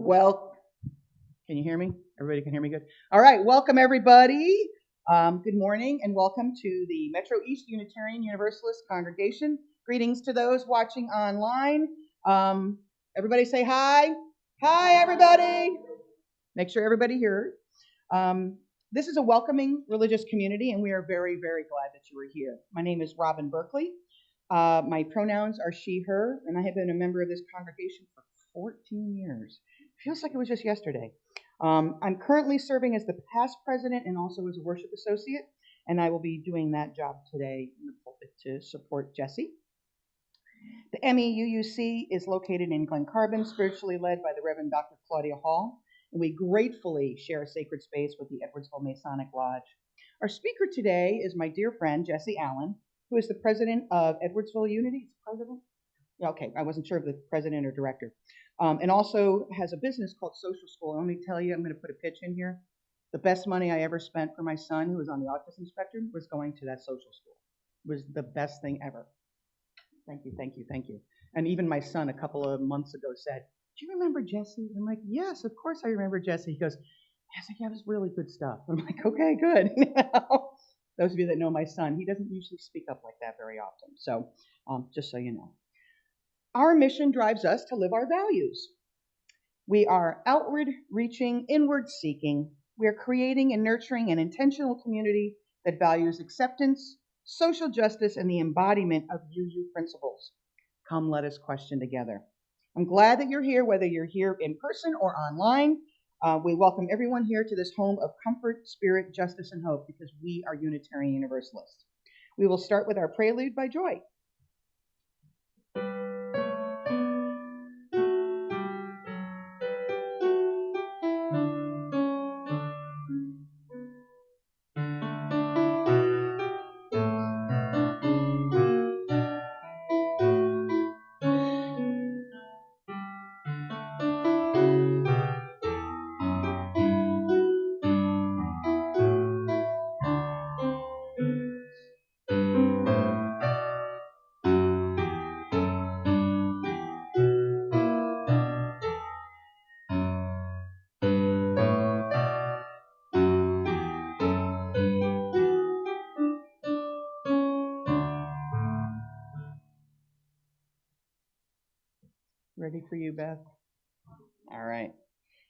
Well, can you hear me? Everybody can hear me good? All right, welcome everybody. Good morning and welcome to the Metro East Unitarian Universalist Congregation. Greetings to those watching online. Everybody say hi. Hi, everybody. Make sure everybody hears. This is a welcoming religious community, and we are very, very glad that you are here. My name is Robin Berkeley. My pronouns are she, her, and I have been a member of this congregation for 14 years. Feels like it was just yesterday. I'm currently serving as the past president and also as a worship associate, and I will be doing that job today in the pulpit to support Jesse. The MEUUC is located in Glen Carbon, spiritually led by the Reverend Dr. Claudia Hall, and we gratefully share a sacred space with the Edwardsville Masonic Lodge. Our speaker today is my dear friend, Jesse Allen, who is the president of Edwardsville Unity. President? Okay, I wasn't sure if the president or director. And also has a business called Social School. Let me tell you, I'm going to put a pitch in here. The best money I ever spent for my son, who was on the autism spectrum, was going to that social school. It was the best thing ever. Thank you, thank you, thank you. And even my son a couple of months ago said, "Do you remember Jesse?" I'm like, "Yes, of course I remember Jesse." He goes, "Yes, yeah, it was really good stuff." I'm like, "Okay, good." Those of you that know my son, he doesn't usually speak up like that very often. So just so you know. Our mission drives us to live our values. We are outward reaching, inward seeking. We are creating and nurturing an intentional community that values acceptance, social justice, and the embodiment of UU principles. Come, let us question together. I'm glad that you're here, whether you're here in person or online. We welcome everyone here to this home of comfort, spirit, justice, and hope because we are Unitarian Universalists. We will start with our prelude by Joy. Ready for you, Beth? All right.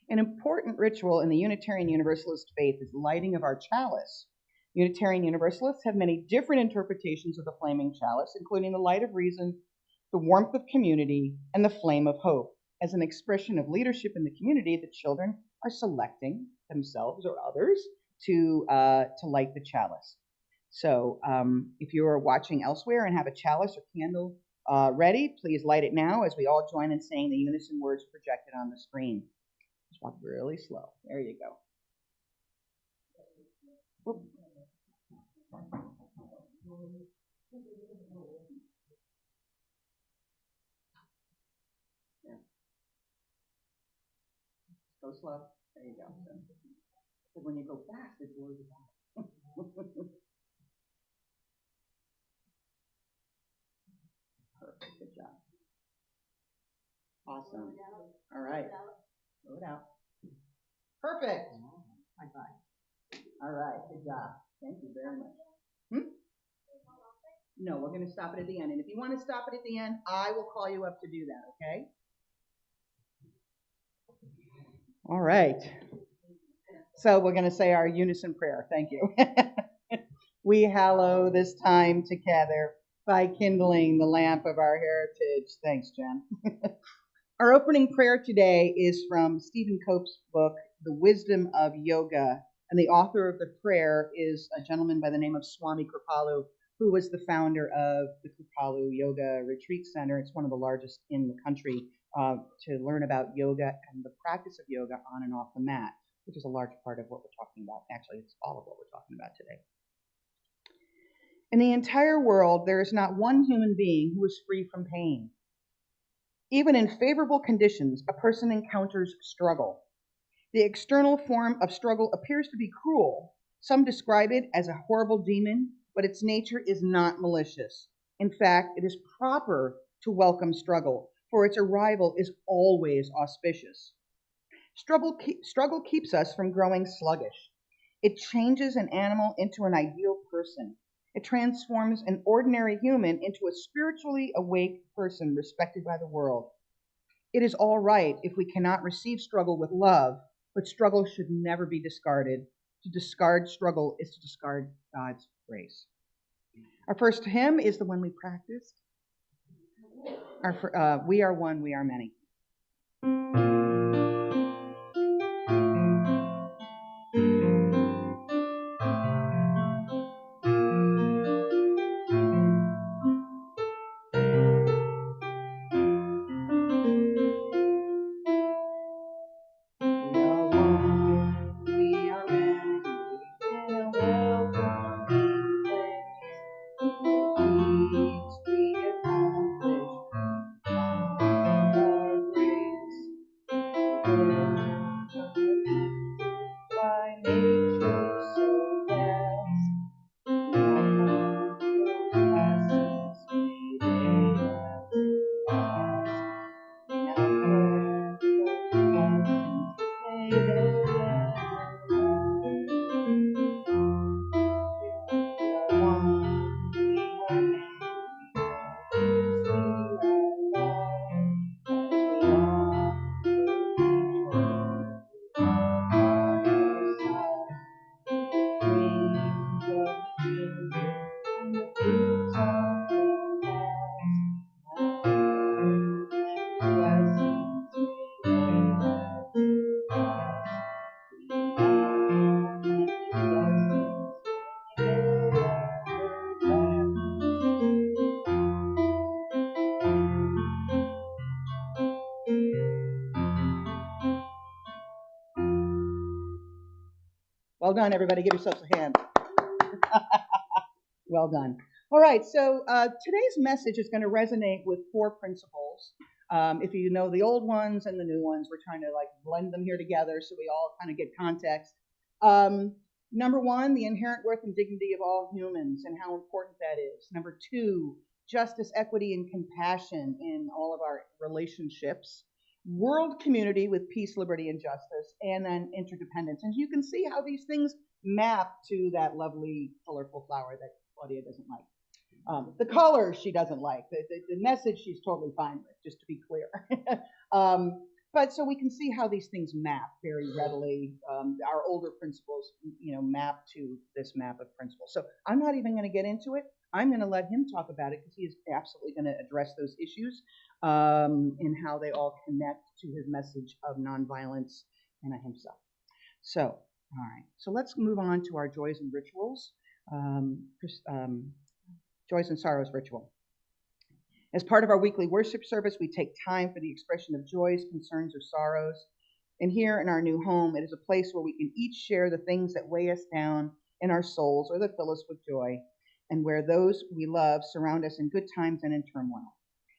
An important ritual in the Unitarian Universalist faith is the lighting of our chalice. Unitarian Universalists have many different interpretations of the flaming chalice, including the light of reason, the warmth of community, and the flame of hope. As an expression of leadership in the community, the children are selecting themselves or others to light the chalice. So if you are watching elsewhere and have a chalice or candle ready, please light it now as we all join in saying the unison words projected on the screen. Just walk really slow. There you go. Whoop. Yeah. Go slow. There you go. So when you go fast, it blurs it out. Perfect. Good job. Awesome. All right. Blow it out. Perfect. High five. All right. Good job. Thank you very much. No, we're going to stop it at the end. And if you want to stop it at the end, I will call you up to do that, okay? All right. So we're going to say our unison prayer. Thank you. We hallow this time together by kindling the lamp of our heritage. Thanks, Jen. Our opening prayer today is from Stephen Cope's book, The Wisdom of Yoga. And the author of the prayer is a gentleman by the name of Swami Kripalu, who was the founder of the Kripalu Yoga Retreat Center. It's one of the largest in the country to learn about yoga and the practice of yoga on and off the mat, which is a large part of what we're talking about. Actually, it's all of what we're talking about today. In the entire world, there is not one human being who is free from pain. Even in favorable conditions, a person encounters struggle. The external form of struggle appears to be cruel. Some describe it as a horrible demon, but its nature is not malicious. In fact, it is proper to welcome struggle, for its arrival is always auspicious. Struggle keeps us from growing sluggish. It changes an animal into an ideal person. It transforms an ordinary human into a spiritually awake person respected by the world. It is all right if we cannot receive struggle with love, but struggle should never be discarded. To discard struggle is to discard God's grace. Our first hymn is the one we practiced. We are one, we are many. Well done, everybody. Give yourselves a hand. Well done. All right, so today's message is going to resonate with 4 principles. If you know the old ones and the new ones, we're trying to blend them here together so we all kind of get context. Number 1, the inherent worth and dignity of all humans and how important that is. Number 2, justice, equity, and compassion in all of our relationships. World community with peace, liberty, and justice, and then interdependence. And you can see how these things map to that lovely, colorful flower that Claudia doesn't like. The color she doesn't like. The message she's totally fine with, just to be clear. But so we can see how these things map very readily. Our older principles, map to this map of principles. So I'm not even going to get into it. I'm going to let him talk about it because he is absolutely going to address those issues and how they all connect to his message of nonviolence and himself. So, all right. So let's move on to our joys and rituals. Joys and sorrows ritual. As part of our weekly worship service, we take time for the expression of joys, concerns, or sorrows. And here in our new home, it is a place where we can each share the things that weigh us down in our souls or that fill us with joy, and where those we love surround us in good times and in turmoil.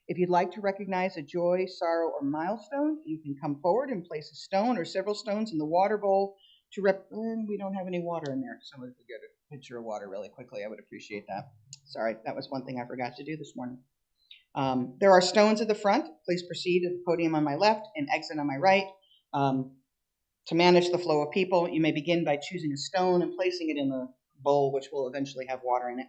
If you'd like to recognize a joy, sorrow, or milestone, you can come forward and place a stone or several stones in the water bowl to we don't have any water in there. Someone could get a pitcher of water really quickly. I would appreciate that. Sorry, that was one thing I forgot to do this morning. There are stones at the front. Please proceed to the podium on my left and exit on my right. To manage the flow of people, you may begin by choosing a stone and placing it in the bowl, which will eventually have water in it,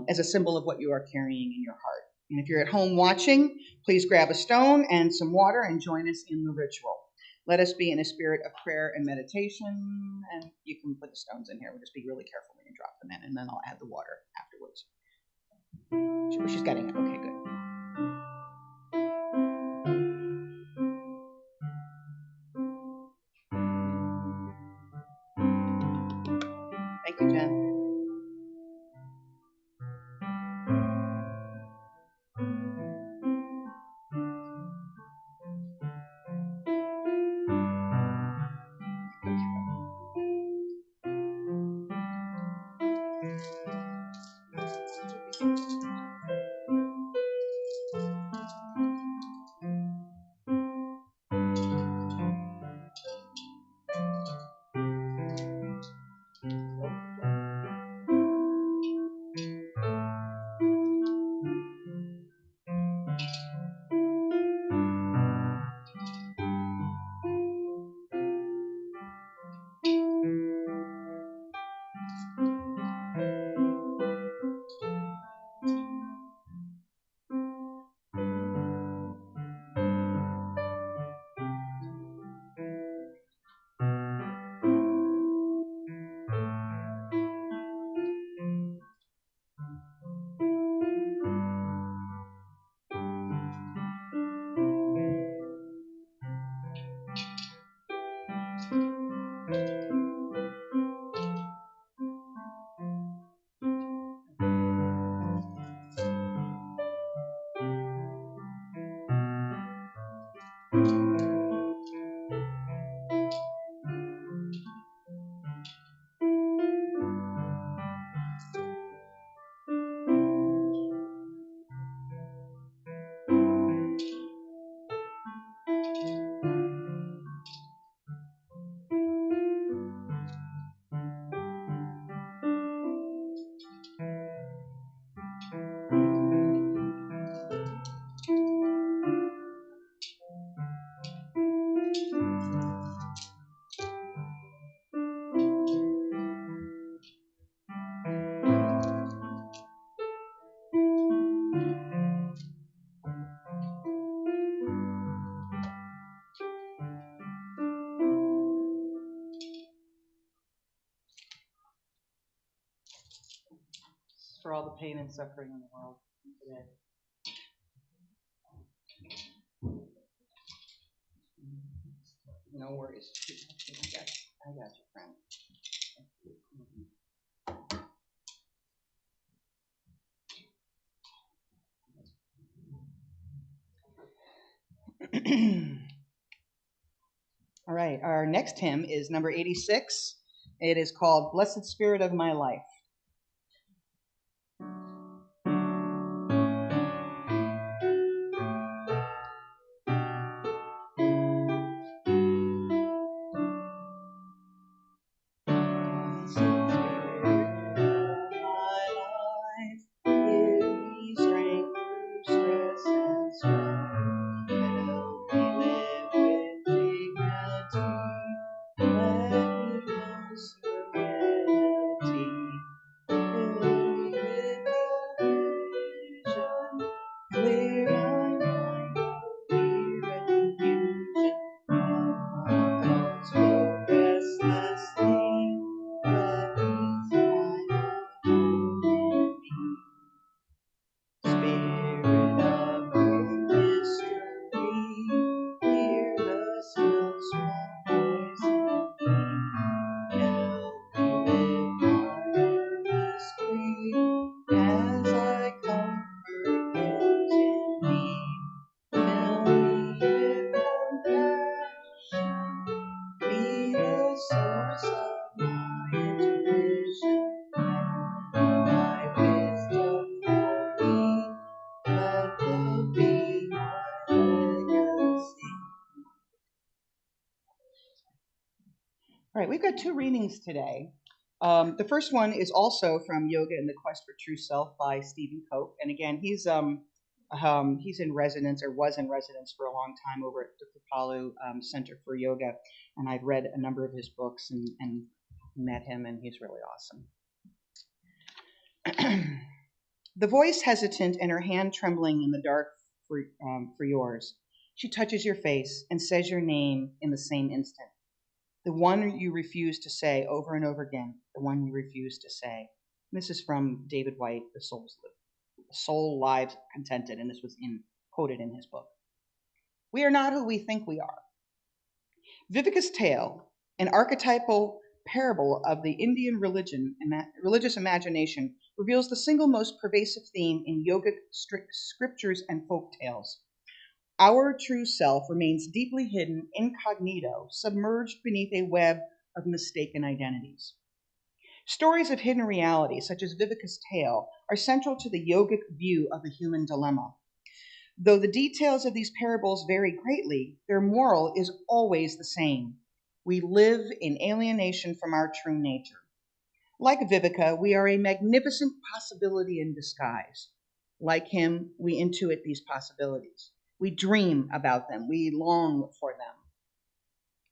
as a symbol of what you are carrying in your heart. And if you're at home watching, please grab a stone and some water and join us in the ritual. Let us be in a spirit of prayer and meditation, and you can put the stones in here. We'll just be really careful when you drop them in, and then I'll add the water afterwards. She's getting it. Okay, good. Thank you, Jen. For all the pain and suffering in the world today. No worries. I got you, friend. All right, our next hymn is number 86. It is called Blessed Spirit of My Life. All right, we've got two readings today. The first one is also from Yoga and the Quest for True Self by Stephen Cope. And again, he's in residence or was in residence for a long time over at the Kripalu Center for Yoga. And I've read a number of his books and met him, and he's really awesome. The voice hesitant and her hand trembling in the dark for yours. She touches your face and says your name in the same instant. The one you refuse to say over and over again, the one you refuse to say. This is from David White, The Soul Lives Contented, and this was quoted in his book. We are not who we think we are. Viveka's tale, an archetypal parable of the Indian religious imagination, reveals the single most pervasive theme in yogic scriptures and folk tales. Our true self remains deeply hidden, incognito, submerged beneath a web of mistaken identities. Stories of hidden reality, such as Viveka's tale, are central to the yogic view of the human dilemma. Though the details of these parables vary greatly, their moral is always the same. We live in alienation from our true nature. Like Viveka, we are a magnificent possibility in disguise. Like him, we intuit these possibilities. We dream about them. We long for them.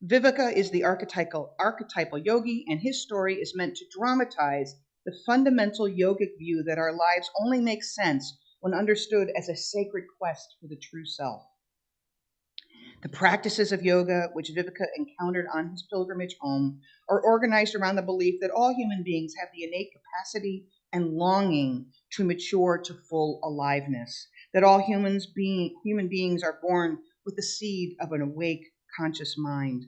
Viveka is the archetypal yogi, and his story is meant to dramatize the fundamental yogic view that our lives only make sense when understood as a sacred quest for the true self. The practices of yoga, which Viveka encountered on his pilgrimage home, are organized around the belief that all human beings have the innate capacity and longing to mature to full aliveness, that all human beings are born with the seed of an awake, conscious mind.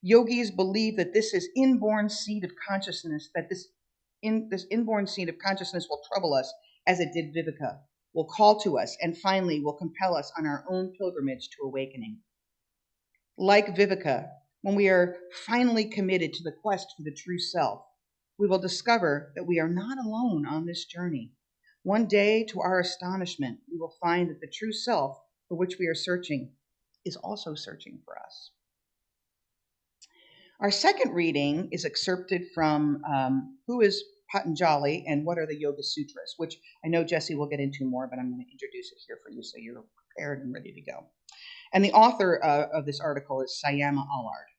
Yogis believe that this is inborn seed of consciousness, this inborn seed of consciousness will trouble us as it did Viveka, will call to us, and finally will compel us on our own pilgrimage to awakening. Like Viveka, when we are finally committed to the quest for the true self, we will discover that we are not alone on this journey. One day, to our astonishment, we will find that the true self for which we are searching is also searching for us. Our second reading is excerpted from Who is Patanjali and What are the Yoga Sutras, which I know Jesse will get into more, but I'm going to introduce it here for you so you're prepared and ready to go. And the author of this article is Sayama Allard.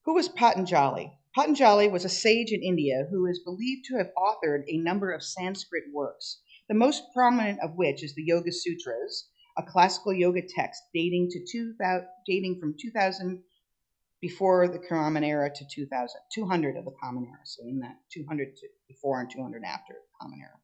Who was Patanjali? Patanjali was a sage in India who is believed to have authored a number of Sanskrit works, the most prominent of which is the Yoga Sutras, a classical yoga text dating from 2000 before the Common Era to 200 of the Common Era, so in that 200 before and 200 after the Common Era.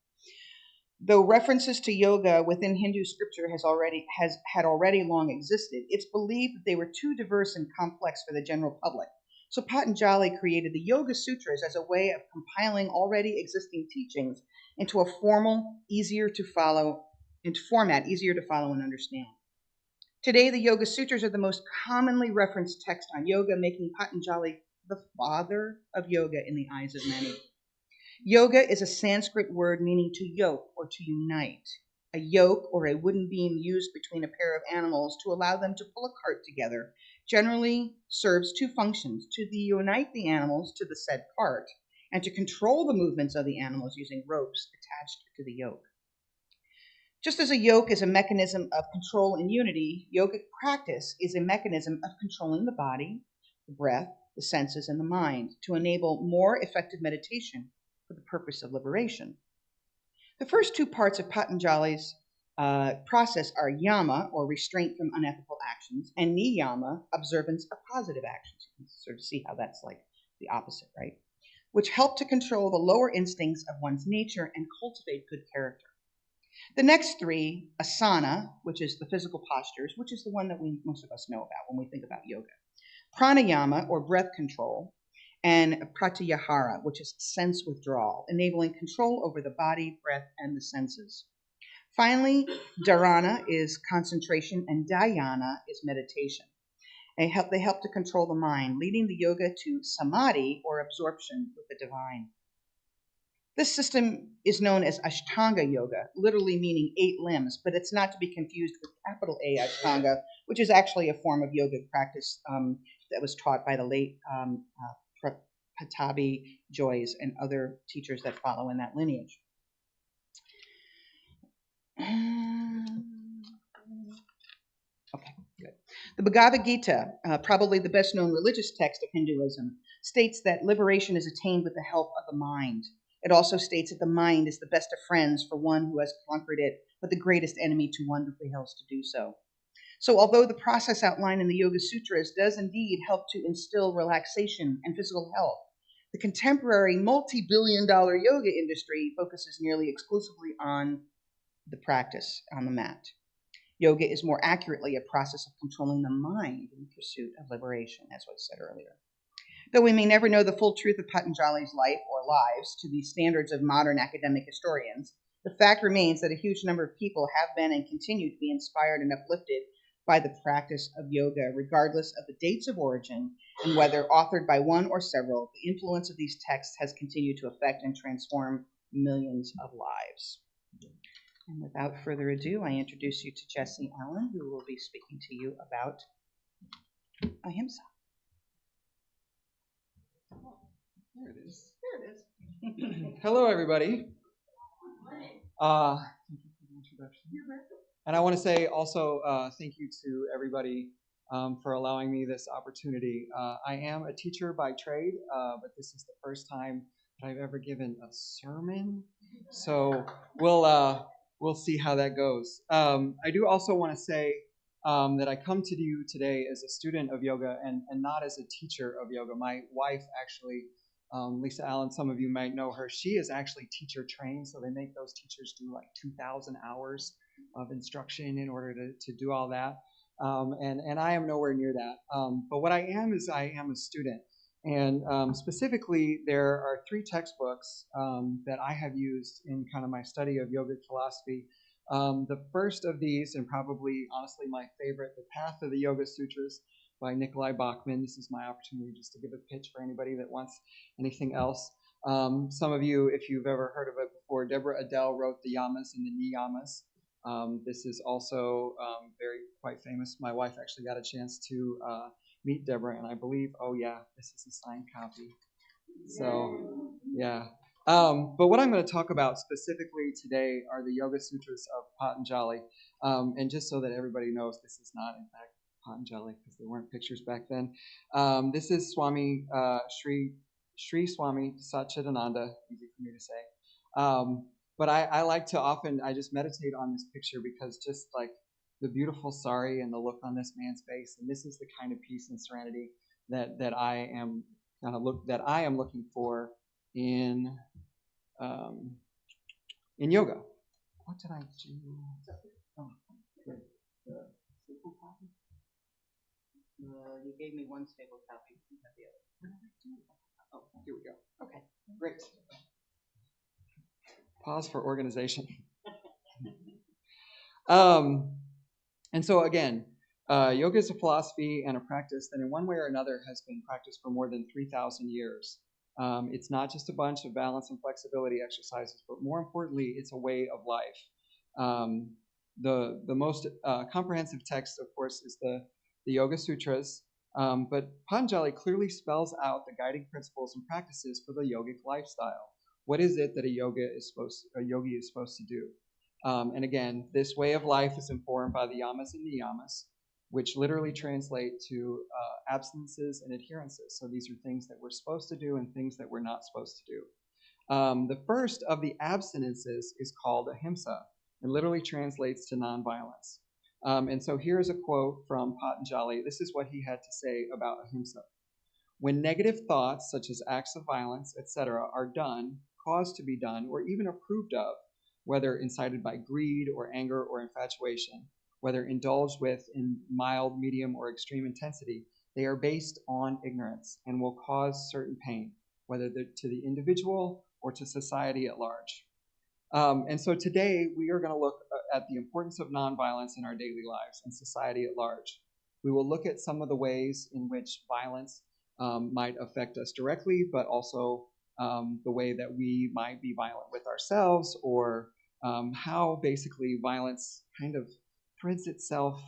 Though references to yoga within Hindu scripture had already long existed, it's believed that they were too diverse and complex for the general public. So Patanjali created the Yoga Sutras as a way of compiling already existing teachings into a format easier to follow and understand. Today, the Yoga Sutras are the most commonly referenced text on yoga, making Patanjali the father of yoga in the eyes of many. Yoga is a Sanskrit word meaning to yoke or to unite. A yoke or a wooden beam used between a pair of animals to allow them to pull a cart together generally serves two functions: to unite the animals to the said cart and to control the movements of the animals using ropes attached to the yoke. Just as a yoke is a mechanism of control and unity, yogic practice is a mechanism of controlling the body, the breath, the senses, and the mind to enable more effective meditation for the purpose of liberation. The first two parts of Patanjali's process are yama, or restraint from unethical actions, and niyama, observance of positive actions. You can sort of see how that's like the opposite, right? Which help to control the lower instincts of one's nature and cultivate good character. The next three, asana, which is the physical postures, which is the one that most of us know about when we think about yoga, pranayama, or breath control, and pratyahara, which is sense withdrawal, enabling control over the body, breath, and the senses. Finally, dharana is concentration, and dhyana is meditation. They help to control the mind, leading the yoga to samadhi, or absorption with the divine. This system is known as Ashtanga Yoga, literally meaning 8 limbs, but it's not to be confused with capital A Ashtanga, which is actually a form of yogic practice that was taught by the late Pattabhi Jois and other teachers that follow in that lineage. Okay, good. The Bhagavad Gita, probably the best known religious text of Hinduism, states that liberation is attained with the help of the mind. It also states that the mind is the best of friends for one who has conquered it, but the greatest enemy to one who fails to do so. So although the process outlined in the Yoga Sutras does indeed help to instill relaxation and physical health, the contemporary multi-billion-dollar yoga industry focuses nearly exclusively on the practice on the mat. Yoga is more accurately a process of controlling the mind in pursuit of liberation, as was said earlier. Though we may never know the full truth of Patanjali's life or lives to the standards of modern academic historians, the fact remains that a huge number of people have been and continue to be inspired and uplifted by the practice of yoga, regardless of the dates of origin and whether authored by one or several. The influence of these texts has continued to affect and transform millions of lives. And without further ado, I introduce you to Jesse Allen, who will be speaking to you about ahimsa. There it is. Hello, everybody. And I want to say also thank you to everybody for allowing me this opportunity. I am a teacher by trade, but this is the first time that I've ever given a sermon. So we'll see how that goes. I do also want to say that I come to you today as a student of yoga and not as a teacher of yoga. My wife actually, Lisa Allen, some of you might know her. She is actually teacher trained, so they make those teachers do like 2,000 hours of instruction in order to do all that. And I am nowhere near that. But what I am is I am a student. And specifically, there are 3 textbooks that I have used in kind of my study of yogic philosophy. The first of these, and probably honestly my favorite, The Path of the Yoga Sutras, by Nikolai Bachman. This is my opportunity just to give a pitch for anybody that wants anything else. Some of you, if you've ever heard of it before, Deborah Adele wrote The Yamas and the Niyamas. This is also very quite famous. My wife actually got a chance to meet Deborah, and I believe, oh yeah, this is a signed copy. So, yeah. But what I'm going to talk about specifically today are the Yoga Sutras of Patanjali. And just so that everybody knows, this is not, in fact, Patanjali, because there weren't pictures back then. This is Swami Sri Swami Satchidananda, easy for me to say. But I like to often, I just meditate on this picture because just like the beautiful sari and the look on this man's face, and this is the kind of peace and serenity that I am looking for in yoga. What did I do? Oh, good. Staple copy? You gave me one staple copy. You have the other. Where did I do it? Oh, here we go. Okay. Great. Pause for organization. And so again, yoga is a philosophy and a practice that in one way or another has been practiced for more than 3,000 years. It's not just a bunch of balance and flexibility exercises, but more importantly, it's a way of life. The most comprehensive text, of course, is the Yoga Sutras, but Patanjali clearly spells out the guiding principles and practices for the yogic lifestyle. What is it that a yogi is supposed to do? And again, this way of life is informed by the yamas and niyamas, which literally translate to abstinences and adherences. So these are things that we're supposed to do and things that we're not supposed to do. The first of the abstinences is called ahimsa, and literally translates to nonviolence. And so here's a quote from Patanjali. This is what he had to say about ahimsa. When negative thoughts, such as acts of violence, etc., are done, caused to be done, or even approved of, whether incited by greed or anger or infatuation, whether indulged with in mild, medium, or extreme intensity, they are based on ignorance and will cause certain pain, whether to the individual or to society at large. And so today we are going to look at the importance of nonviolence in our daily lives and society at large. We will look at some of the ways in which violence might affect us directly, but also the way that we might be violent with ourselves, or how basically violence kind of threads itself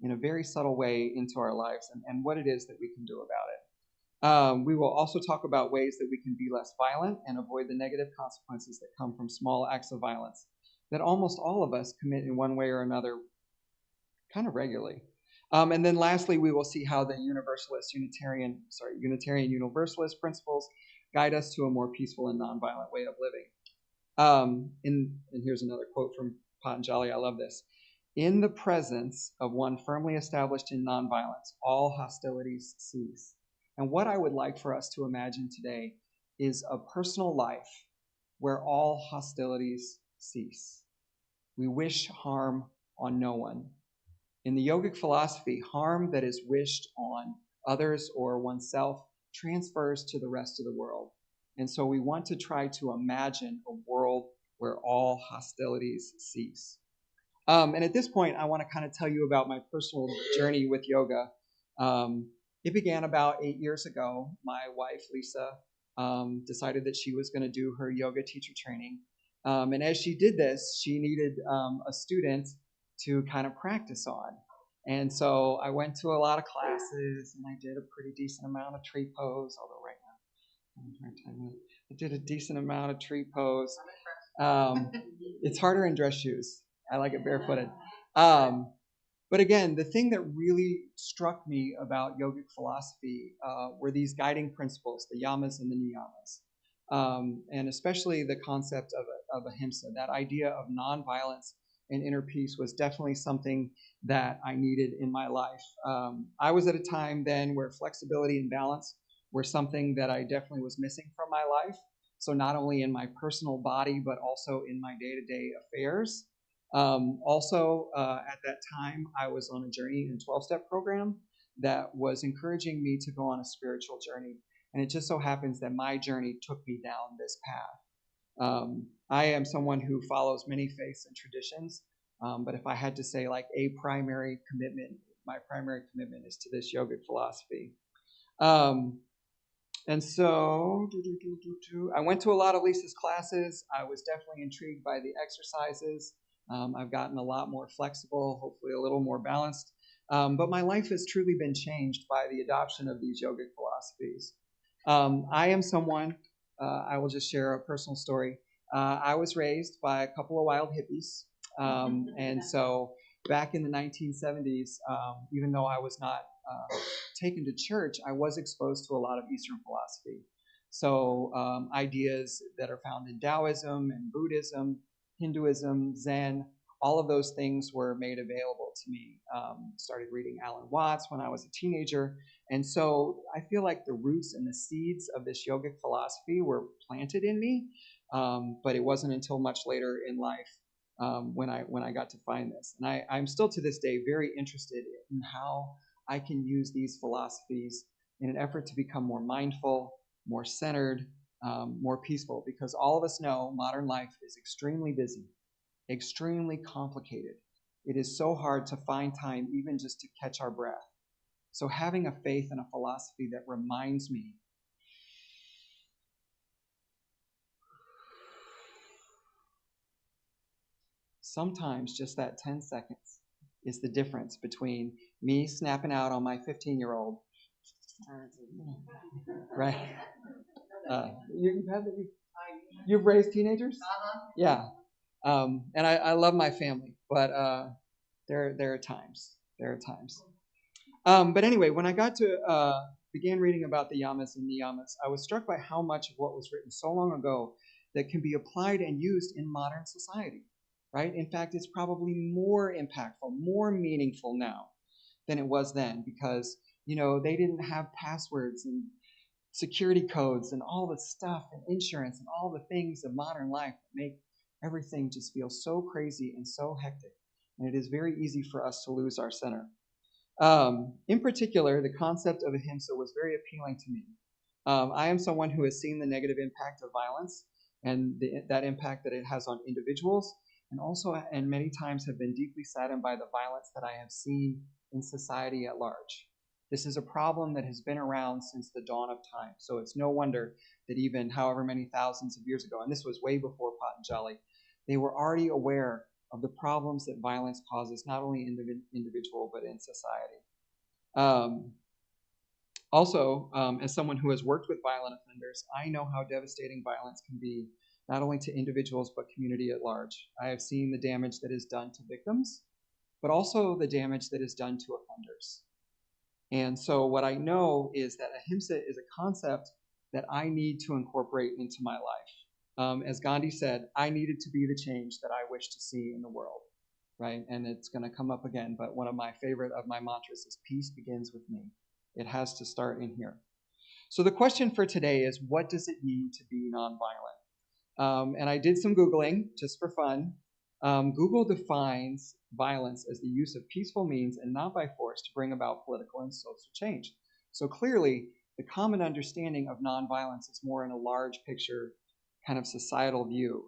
in a very subtle way into our lives, and what it is that we can do about it. We will also talk about ways that we can be less violent and avoid the negative consequences that come from small acts of violence that almost all of us commit in one way or another kind of regularly. And then lastly, we will see how the Unitarian Universalist principles guide us to a more peaceful and nonviolent way of living. And here's another quote from Patanjali. I love this. In the presence of one firmly established in nonviolence, all hostilities cease. And what I would like for us to imagine today is a personal life where all hostilities cease. We wish harm on no one. In the yogic philosophy, harm that is wished on others or oneself transfers to the rest of the world. And so we want to try to imagine a world where all hostilities cease. And at this point, I want to kind of tell you about my personal journey with yoga. It began about 8 years ago. My wife, Lisa, decided that she was going to do her yoga teacher training. And as she did this, she needed a student to kind of practice on. And so I went to a lot of classes, and I did a pretty decent amount of tree pose, although right now I did a decent amount of tree pose. It's harder in dress shoes. I like it barefooted. But again, the thing that really struck me about yogic philosophy were these guiding principles, the yamas and the niyamas, and especially the concept of ahimsa. That idea of nonviolence and inner peace was definitely something that I needed in my life. I was at a time then where flexibility and balance were something that I definitely was missing from my life. So not only in my personal body, but also in my day-to-day affairs. Also, at that time, I was on a journey in a 12-step program that was encouraging me to go on a spiritual journey. And it just so happens that my journey took me down this path. I am someone who follows many faiths and traditions, but if I had to say like a primary commitment my primary commitment is to this yogic philosophy. And so I went to a lot of Lisa's classes. I was definitely intrigued by the exercises. I've gotten a lot more flexible, hopefully a little more balanced. But my life has truly been changed by the adoption of these yogic philosophies. I am someone, I will just share a personal story. I was raised by a couple of wild hippies. And so back in the 1970s, even though I was not taken to church, I was exposed to a lot of Eastern philosophy. So ideas that are found in Taoism and Buddhism, Hinduism, Zen, all of those things were made available to me. Started reading Alan Watts when I was a teenager. And so I feel like the roots and the seeds of this yogic philosophy were planted in me. But it wasn't until much later in life when I got to find this. And I'm still to this day very interested in how I can use these philosophies in an effort to become more mindful, more centered, more peaceful, because all of us know modern life is extremely busy, extremely complicated. It is so hard to find time even just to catch our breath. So having a faith and a philosophy that reminds me sometimes just that 10 seconds is the difference between me snapping out on my 15-year-old, right? You've raised teenagers? Yeah. And I love my family, but there are times. But anyway, when I got to began reading about the yamas and niyamas, I was struck by how much of what was written so long ago that can be applied and used in modern society, right? In fact, it's probably more impactful, more meaningful now than it was then, because they didn't have passwords and security codes and all the stuff and insurance and all the things of modern life that make everything just feel so crazy and so hectic. And it is very easy for us to lose our center. In particular, the concept of ahimsa was very appealing to me. I am someone who has seen the negative impact of violence and that impact that it has on individuals, and many times have been deeply saddened by the violence that I have seen in society at large. This is a problem that has been around since the dawn of time, so it's no wonder that even however many thousands of years ago, and this was way before Patanjali, they were already aware of the problems that violence causes, not only in the individual, but in society. As someone who has worked with violent offenders, I know how devastating violence can be, not only to individuals, but community at large. I have seen the damage that is done to victims, but also the damage that is done to offenders. And so what I know is that ahimsa is a concept that I need to incorporate into my life. As Gandhi said, I needed to be the change that I wish to see in the world, right? And it's going to come up again, but one of my favorite of my mantras is peace begins with me. It has to start in here. So the question for today is, what does it mean to be nonviolent? And I did some Googling just for fun. Google defines violence as the use of peaceful means and not by force to bring about political and social change. So clearly, the common understanding of nonviolence is more in a large picture kind of societal view.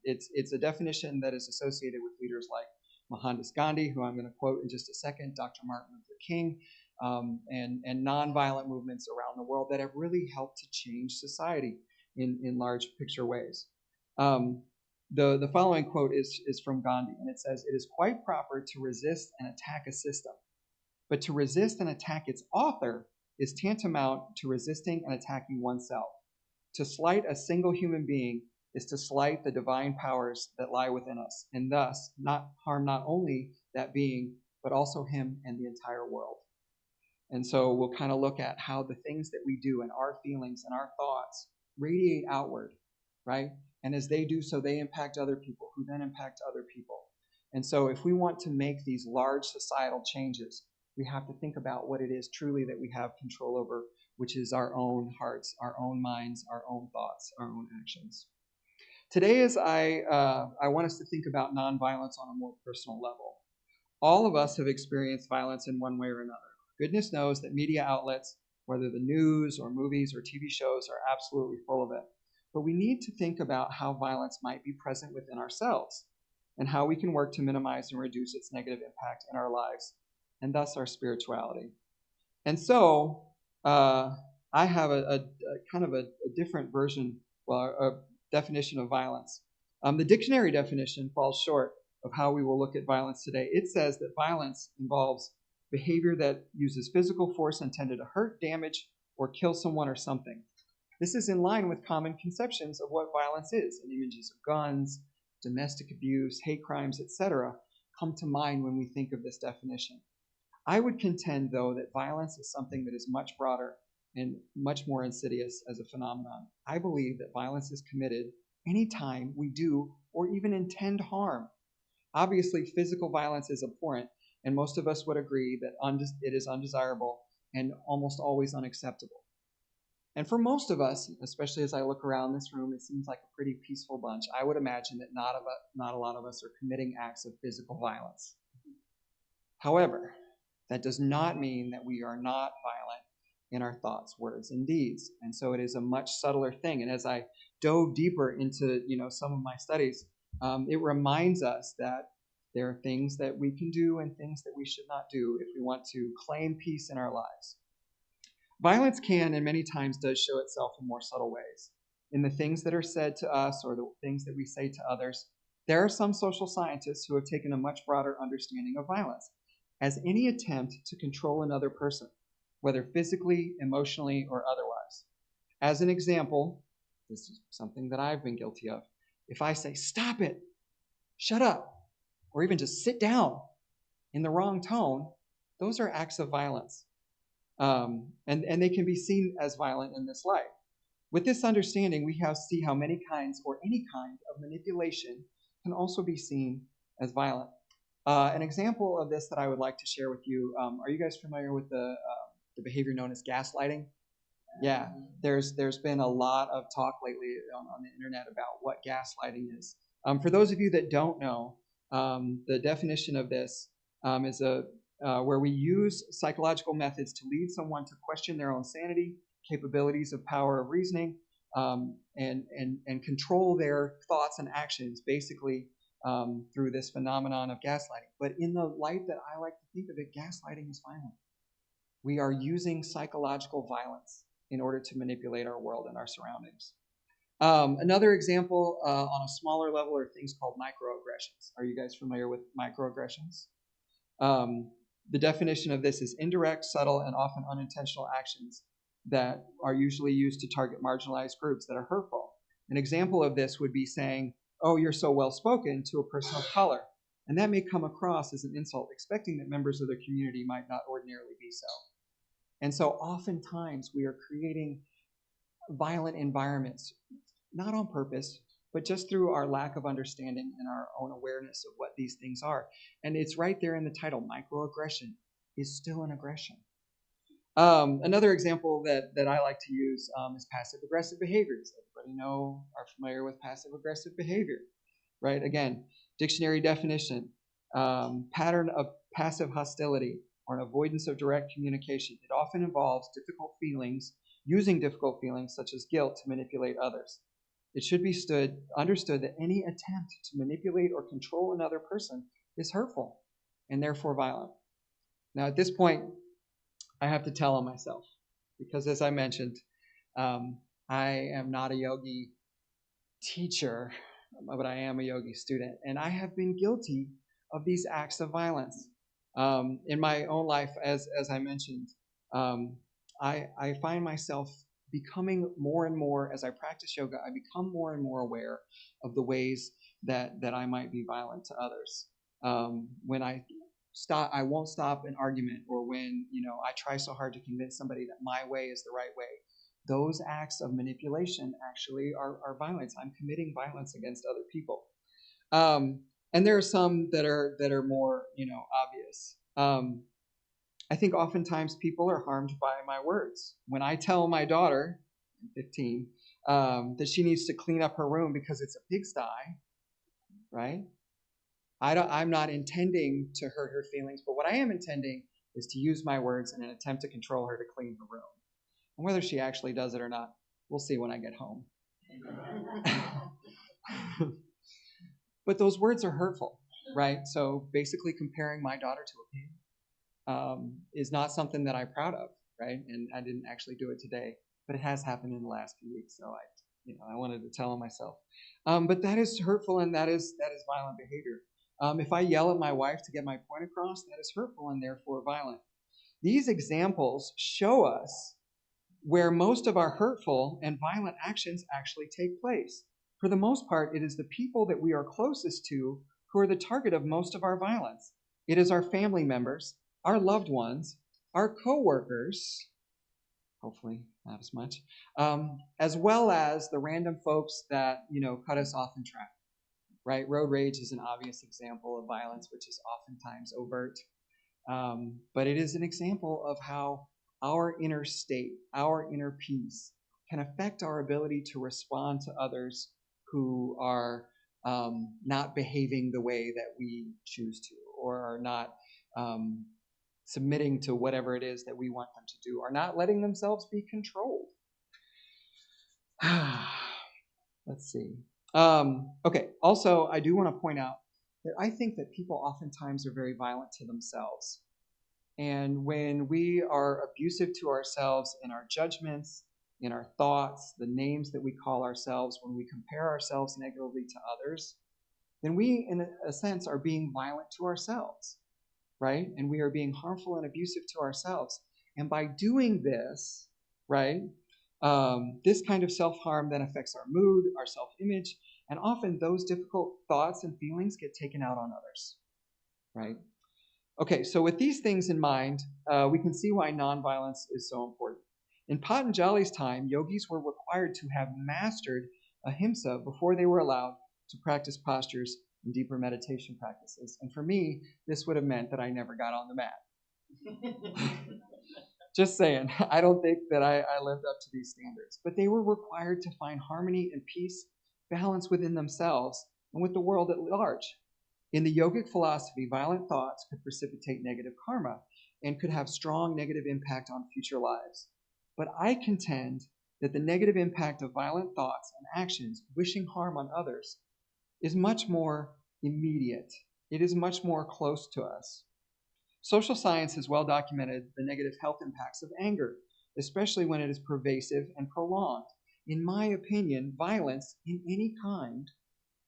It's a definition that is associated with leaders like Mohandas Gandhi, who I'm going to quote in just a second, Dr. Martin Luther King, and nonviolent movements around the world that have really helped to change society in large picture ways. The following quote is from Gandhi, and it says, "It is quite proper to resist and attack a system, but to resist and attack its author is tantamount to resisting and attacking oneself. To slight a single human being is to slight the divine powers that lie within us, and thus harm not only that being, but also him and the entire world." And so we'll kind of look at how the things that we do and our feelings and our thoughts radiate outward, right? And as they do so, they impact other people, who then impact other people. And so if we want to make these large societal changes, we have to think about what it is truly that we have control over, which is our own hearts, our own minds, our own thoughts, our own actions. Today, as I want us to think about nonviolence on a more personal level. All of us have experienced violence in one way or another. Goodness knows that media outlets, whether the news or movies or TV shows, are absolutely full of it. But we need to think about how violence might be present within ourselves and how we can work to minimize and reduce its negative impact in our lives and thus our spirituality. And so I have a kind of a different version, well, a definition of violence. The dictionary definition falls short of how we will look at violence today. It says that violence involves behavior that uses physical force intended to hurt, damage, or kill someone or something. This is in line with common conceptions of what violence is, and images of guns, domestic abuse, hate crimes, etc. come to mind when we think of this definition. I would contend, though, that violence is something that is much broader and much more insidious as a phenomenon. I believe that violence is committed anytime we do or even intend harm. Obviously, physical violence is abhorrent, and most of us would agree that it is undesirable and almost always unacceptable. And for most of us, especially as I look around this room, it seems like a pretty peaceful bunch. I would imagine that not a lot of us are committing acts of physical violence. However, that does not mean that we are not violent in our thoughts, words, and deeds. And so it is a much subtler thing. And as I dove deeper into some of my studies, it reminds us that there are things that we can do and things that we should not do if we want to claim peace in our lives. Violence can, and many times does, show itself in more subtle ways. In the things that are said to us or the things that we say to others, there are some social scientists who have taken a much broader understanding of violence as any attempt to control another person, whether physically, emotionally, or otherwise. As an example, this is something that I've been guilty of. If I say, "Stop it," "Shut up," or even just "sit down" in the wrong tone, those are acts of violence. And they can be seen as violent in this light. With this understanding, we see how many kinds or any kind of manipulation can also be seen as violent. An example of this that I would like to share with you, are you guys familiar with the behavior known as gaslighting? Yeah, there's been a lot of talk lately on the internet about what gaslighting is. For those of you that don't know, the definition of this is where we use psychological methods to lead someone to question their own sanity, capabilities of power of reasoning, and control their thoughts and actions, basically through this phenomenon of gaslighting. But in the light that I like to think of it, gaslighting is violent. We are using psychological violence in order to manipulate our world and our surroundings. Another example on a smaller level are things called microaggressions. Are you guys familiar with microaggressions? The definition of this is indirect, subtle, and often unintentional actions that are usually used to target marginalized groups that are hurtful. An example of this would be saying, "Oh, you're so well-spoken," to a person of color. And that may come across as an insult, expecting that members of their community might not ordinarily be so. And so oftentimes we are creating violent environments, not on purpose, but just through our lack of understanding and our own awareness of what these things are. And it's right there in the title, microaggression is still an aggression. Another example that I like to use is passive-aggressive behaviors. Everybody are familiar with passive-aggressive behavior, right? Again, dictionary definition, pattern of passive hostility or an avoidance of direct communication. It often involves using difficult feelings such as guilt to manipulate others. It should be understood that any attempt to manipulate or control another person is hurtful and therefore violent. Now, at this point, I have to tell on myself because, as I mentioned, I am not a yogi teacher, but I am a yogi student, and I have been guilty of these acts of violence. In my own life, as I mentioned, I find myself becoming more and more, as I practice yoga, I become more and more aware of the ways that I might be violent to others. When I won't stop an argument, or when I try so hard to convince somebody that my way is the right way. Those acts of manipulation actually are violence. I'm committing violence against other people. And there are some that are more obvious. I think oftentimes people are harmed by my words. When I tell my daughter, 15, that she needs to clean up her room because it's a pigsty, right? I'm not intending to hurt her feelings, but what I am intending is to use my words in an attempt to control her to clean her room. And whether she actually does it or not, we'll see when I get home. But those words are hurtful, right? So basically comparing my daughter to a pig. is not something that I'm proud of, right? And I didn't actually do it today, but it has happened in the last few weeks, so I wanted to tell on myself. But that is hurtful, and that is violent behavior. If I yell at my wife to get my point across, that is hurtful and therefore violent. These examples show us where most of our hurtful and violent actions actually take place. For the most part, it is the people that we are closest to who are the target of most of our violence. It is our family members, our loved ones, our coworkers, hopefully not as much, as well as the random folks that, cut us off in traffic, right? Road rage is an obvious example of violence, which is oftentimes overt. But it is an example of how our inner state, our inner peace, can affect our ability to respond to others who are not behaving the way that we choose to, or are not submitting to whatever it is that we want them to do, are not letting themselves be controlled. Let's see. Okay, also, I do want to point out that I think that people oftentimes are very violent to themselves. And when we are abusive to ourselves in our judgments, in our thoughts, the names that we call ourselves, when we compare ourselves negatively to others, then we, in a sense, are being violent to ourselves, right? And we are being harmful and abusive to ourselves. And by doing this, right, this kind of self-harm then affects our mood, our self-image, and often those difficult thoughts and feelings get taken out on others, right? Okay, so with these things in mind, we can see why nonviolence is so important. In Patanjali's time, yogis were required to have mastered ahimsa before they were allowed to practice postures and deeper meditation practices. And for me, this would have meant that I never got on the mat. Just saying, I don't think that I lived up to these standards. But they were required to find harmony and peace, balance within themselves and with the world at large. In the yogic philosophy, violent thoughts could precipitate negative karma and could have strong negative impact on future lives. But I contend that the negative impact of violent thoughts and actions wishing harm on others is much more immediate. It is much more close to us. Social science has well documented the negative health impacts of anger, especially when it is pervasive and prolonged. In my opinion, violence in any kind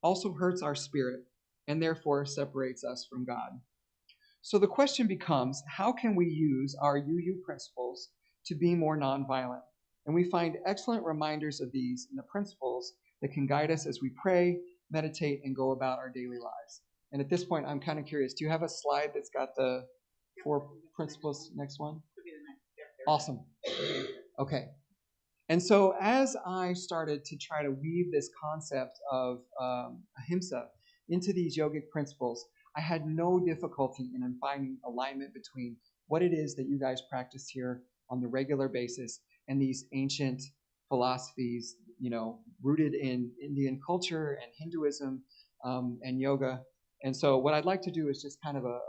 also hurts our spirit and therefore separates us from God. So the question becomes, how can we use our UU principles to be more nonviolent? And we find excellent reminders of these in the principles that can guide us as we pray, meditate, and go about our daily lives. And at this point, I'm kind of curious, do you have a slide that's got the 4 principles? Next one? Awesome. Okay. And so as I started to try to weave this concept of ahimsa into these yogic principles, I had no difficulty in finding alignment between what it is that you guys practice here on the regular basis and these ancient philosophies, rooted in Indian culture and Hinduism and yoga. And so what I'd like to do is just kind of a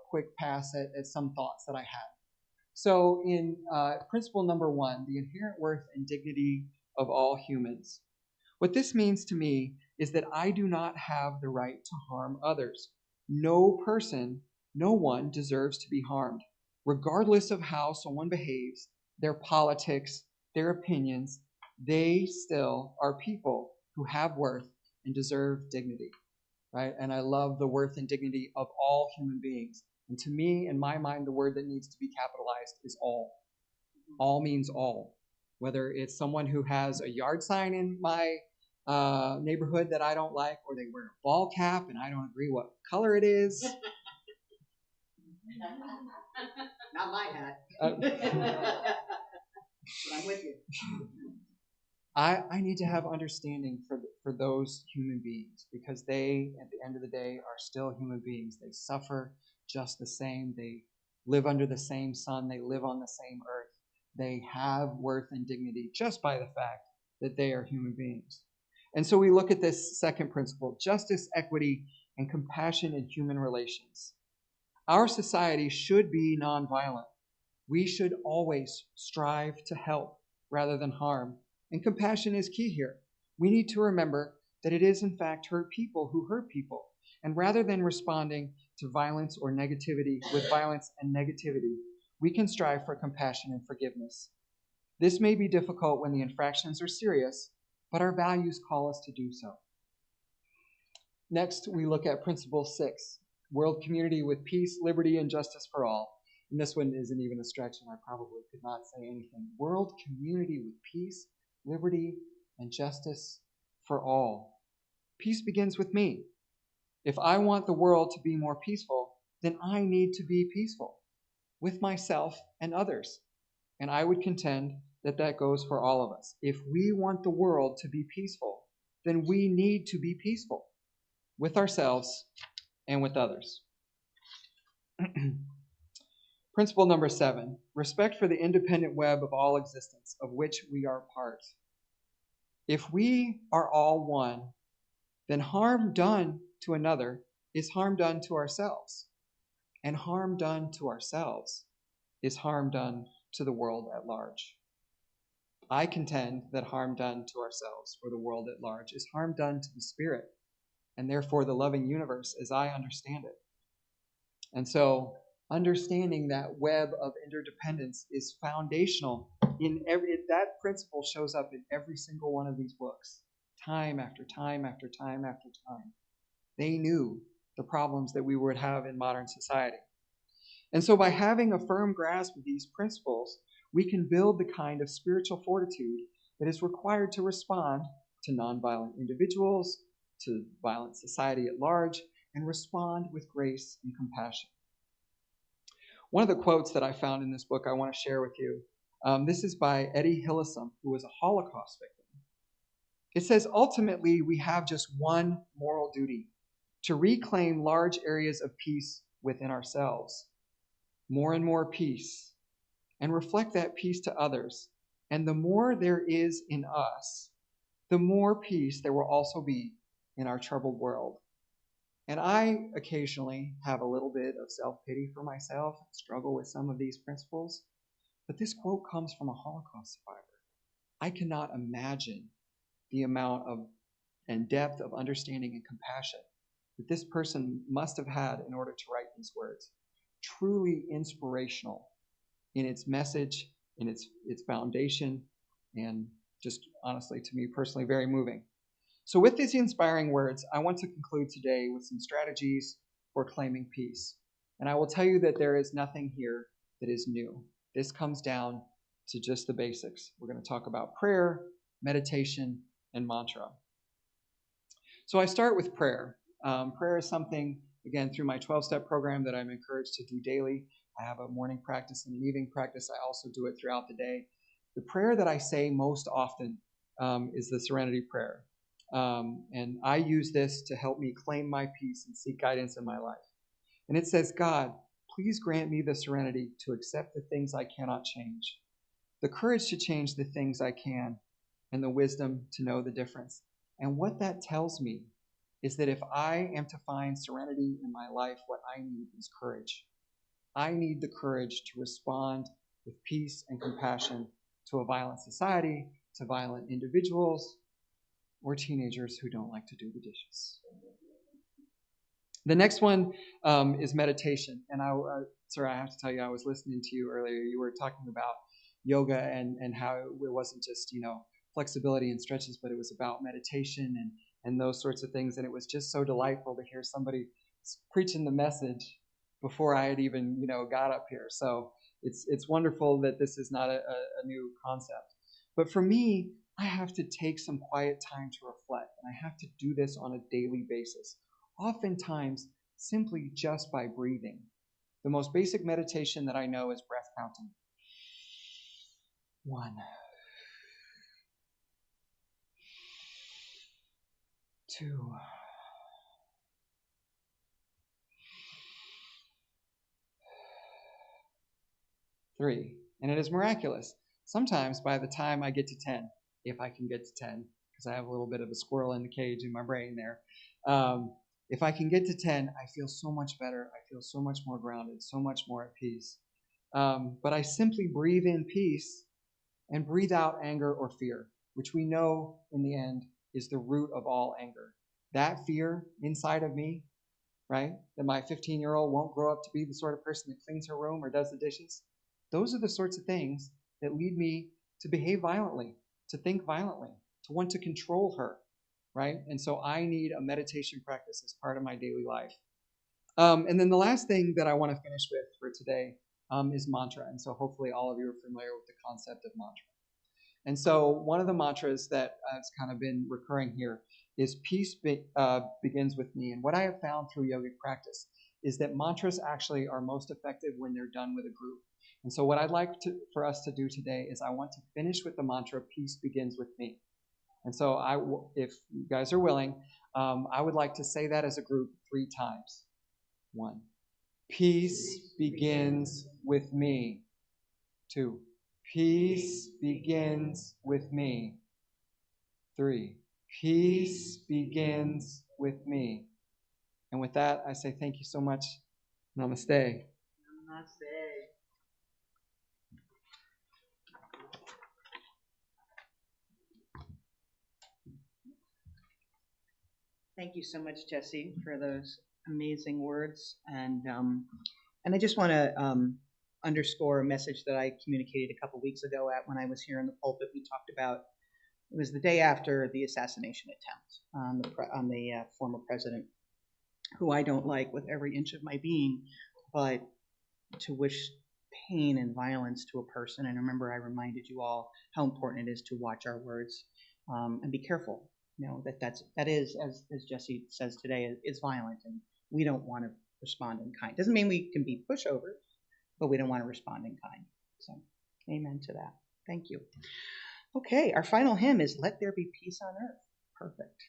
quick pass at some thoughts that I had. So in principle number 1, the inherent worth and dignity of all humans. What this means to me is that I do not have the right to harm others. No person, no one deserves to be harmed, regardless of how someone behaves, their politics, their opinions. They still are people who have worth and deserve dignity, right? And I love the worth and dignity of all human beings. And to me, in my mind, the word that needs to be capitalized is all. All means all. Whether it's someone who has a yard sign in my neighborhood that I don't like, or they wear a ball cap and I don't agree what color it is. Not my hat. But I'm with you. I need to have understanding for those human beings, because they, at the end of the day, are still human beings. They suffer just the same. They live under the same sun. They live on the same earth. They have worth and dignity just by the fact that they are human beings. And so we look at this second principle, justice, equity, and compassion in human relations. Our society should be nonviolent. We should always strive to help rather than harm. And compassion is key here. We need to remember that it is in fact hurt people who hurt people. And rather than responding to violence or negativity, with violence and negativity, we can strive for compassion and forgiveness. This may be difficult when the infractions are serious, but our values call us to do so. Next, we look at Principle 6, world community with peace, liberty, and justice for all. And this one isn't even a stretch, and I probably could not say anything. World community with peace, liberty, and justice for all. Peace begins with me. If I want the world to be more peaceful, then I need to be peaceful with myself and others. And I would contend that that goes for all of us. If we want the world to be peaceful, then we need to be peaceful with ourselves and with others. Principle number 7, respect for the independent web of all existence, of which we are part. If we are all one, then harm done to another is harm done to ourselves. And harm done to ourselves is harm done to the world at large. I contend that harm done to ourselves or the world at large is harm done to the spirit, and therefore the loving universe as I understand it. And so understanding that web of interdependence is foundational in that principle shows up in every single one of these books, time after time after time after time. They knew the problems that we would have in modern society. And so by having a firm grasp of these principles, we can build the kind of spiritual fortitude that is required to respond to nonviolent individuals, to violent society at large, and respond with grace and compassion. One of the quotes that I found in this book I want to share with you. This is by Eddie Hillesum, who was a Holocaust victim. It says, ultimately, we have just one moral duty, to reclaim large areas of peace within ourselves, more and more peace, and reflect that peace to others. And the more there is in us, the more peace there will also be in our troubled world. And I occasionally have a little bit of self-pity for myself, struggle with some of these principles, but this quote comes from a Holocaust survivor. I cannot imagine the amount of and depth of understanding and compassion that this person must have had in order to write these words. Truly inspirational in its message, in its foundation, and just honestly, to me personally, very moving. So with these inspiring words, I want to conclude today with some strategies for claiming peace. And I will tell you that there is nothing here that is new. This comes down to just the basics. We're going to talk about prayer, meditation, and mantra. So I start with prayer. Prayer is something, again, through my 12-step program that I'm encouraged to do daily. I have a morning practice and an evening practice. I also do it throughout the day. The prayer that I say most often is the Serenity Prayer. And I use this to help me claim my peace and seek guidance in my life. And it says, God, please grant me the serenity to accept the things I cannot change, the courage to change the things I can, and the wisdom to know the difference. And what that tells me is that if I am to find serenity in my life, what I need is courage. I need the courage to respond with peace and compassion to a violent society, to violent individuals, or teenagers who don't like to do the dishes. The next one is meditation. And sir, I have to tell you, I was listening to you earlier. You were talking about yoga and how it wasn't just, flexibility and stretches, but it was about meditation and those sorts of things. And it was just so delightful to hear somebody preaching the message before I had even, got up here. So it's wonderful that this is not a new concept. But for me, I have to take some quiet time to reflect, and I have to do this on a daily basis, oftentimes simply just by breathing. The most basic meditation that I know is breath counting. 1, 2, 3. And it is miraculous. Sometimes by the time I get to 10, if I can get to 10, because I have a little bit of a squirrel in the cage in my brain there. If I can get to 10, I feel so much better. I feel so much more grounded, so much more at peace. But I simply breathe in peace and breathe out anger or fear, which we know in the end is the root of all anger. That fear inside of me right? That my 15-year-old won't grow up to be the sort of person that cleans her room or does the dishes. Those are the sorts of things that lead me to behave violently, to think violently, to want to control her, right? And so I need a meditation practice as part of my daily life. And then the last thing that I want to finish with for today is mantra. And so hopefully all of you are familiar with the concept of mantra. And so one of the mantras that has kind of been recurring here is peace begins with me. And what I have found through yogic practice is that mantras actually are most effective when they're done with a group. And so what I'd like for us to do today is I want to finish with the mantra, peace begins with me. And so if you guys are willing, I would like to say that as a group 3 times. 1. Peace begins with me. 2. Peace begins with me. 3. Peace begins with me. And with that, I say thank you so much. Namaste. Namaste. Thank you so much, Jesse, for those amazing words. And I just want to underscore a message that I communicated a couple weeks ago when I was here in the pulpit. We talked about, it was the day after the assassination attempt on the former president, who I don't like with every inch of my being, but to wish pain and violence to a person. And remember, I reminded you all how important it is to watch our words and be careful. You know, that is, as Jesse says today, is violent, and we don't want to respond in kind. Doesn't mean we can be pushovers, but we don't want to respond in kind. So, amen to that. Thank you. Okay, our final hymn is "Let There Be Peace on Earth." Perfect.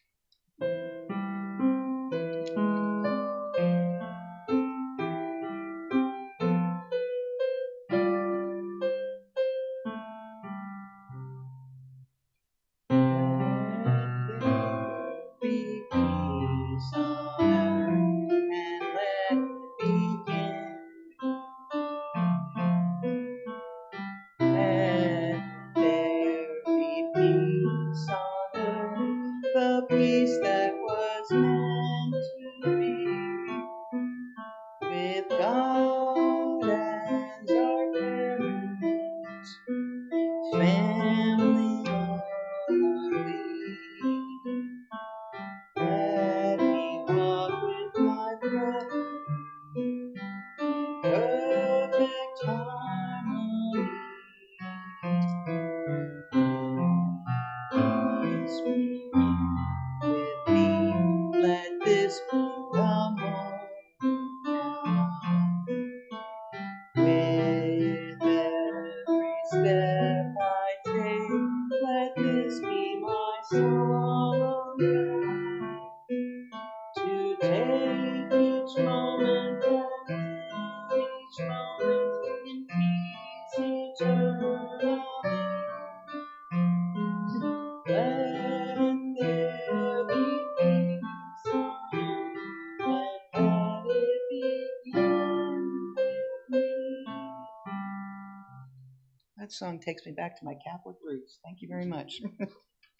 That song takes me back to my Catholic roots. Thank you very much.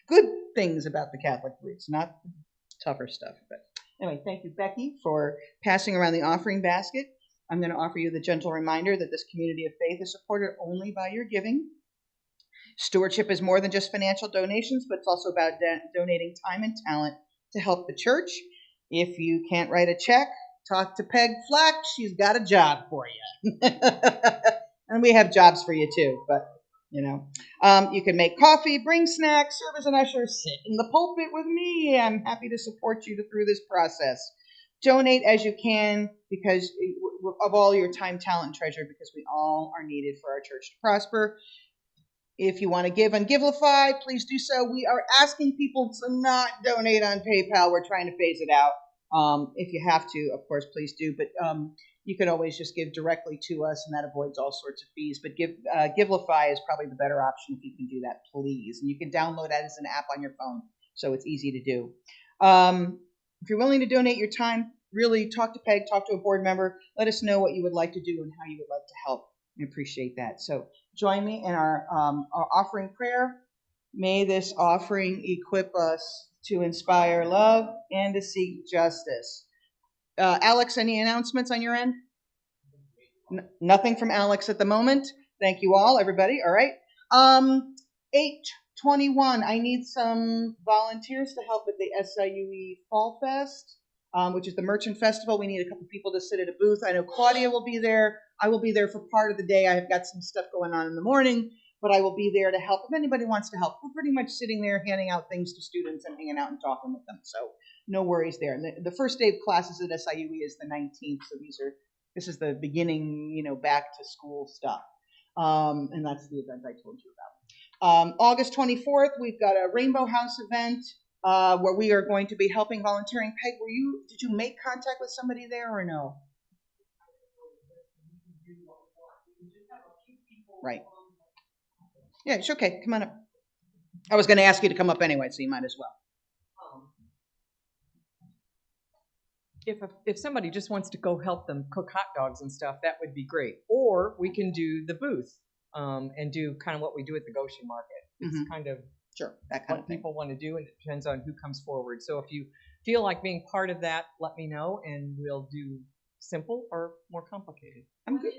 Good things about the Catholic roots, not tougher stuff. But anyway, thank you, Becky, for passing around the offering basket. I'm going to offer you the gentle reminder that this community of faith is supported only by your giving. Stewardship is more than just financial donations, but it's also about donating time and talent to help the church. If you can't write a check, talk to Peg Flack. She's got a job for you. And we have jobs for you too, but you know, you can make coffee, bring snacks, serve as an usher, sit in the pulpit with me. I'm happy to support you through this process. Donate as you can because of all your time, talent, and treasure, because we all are needed for our church to prosper. If you want to give on Givelify, please do so. We are asking people to not donate on PayPal. We're trying to phase it out. If you have to, of course, please do. But you can always just give directly to us, and that avoids all sorts of fees. But Givelify is probably the better option if you can do that, please. And you can download that as an app on your phone, so it's easy to do. If you're willing to donate your time, really talk to Peg, talk to a board member. Let us know what you would like to do and how you would like to help. We appreciate that. So join me in our offering prayer. May this offering equip us to inspire love and to seek justice. Alex, any announcements on your end? Nothing from Alex at the moment. Thank you all, everybody. All right. 8/21. I need some volunteers to help with the SIUE Fall Fest, which is the Merchant Festival. We need a couple people to sit at a booth. I know Claudia will be there. I will be there for part of the day. I've got some stuff going on in the morning, but I will be there to help if anybody wants to help. We're pretty much sitting there handing out things to students and hanging out and talking with them. So no worries there. And the first day of classes at SIUE is the 19th. So this is the beginning, back to school stuff. And that's the event I told you about. August 24th, we've got a Rainbow House event where we are going to be helping volunteering. Peg, did you make contact with somebody there or no? Right. Yeah, it's okay. Come on up. I was going to ask you to come up anyway, so you might as well. If somebody just wants to go help them cook hot dogs and stuff, that would be great. Or we can do the booth and do kind of what we do at the Goshen Market. It's kind of sure that kind what of thing people want to do, and it depends on who comes forward. So if you feel like being part of that, let me know, and we'll do simple or more complicated. I'm good.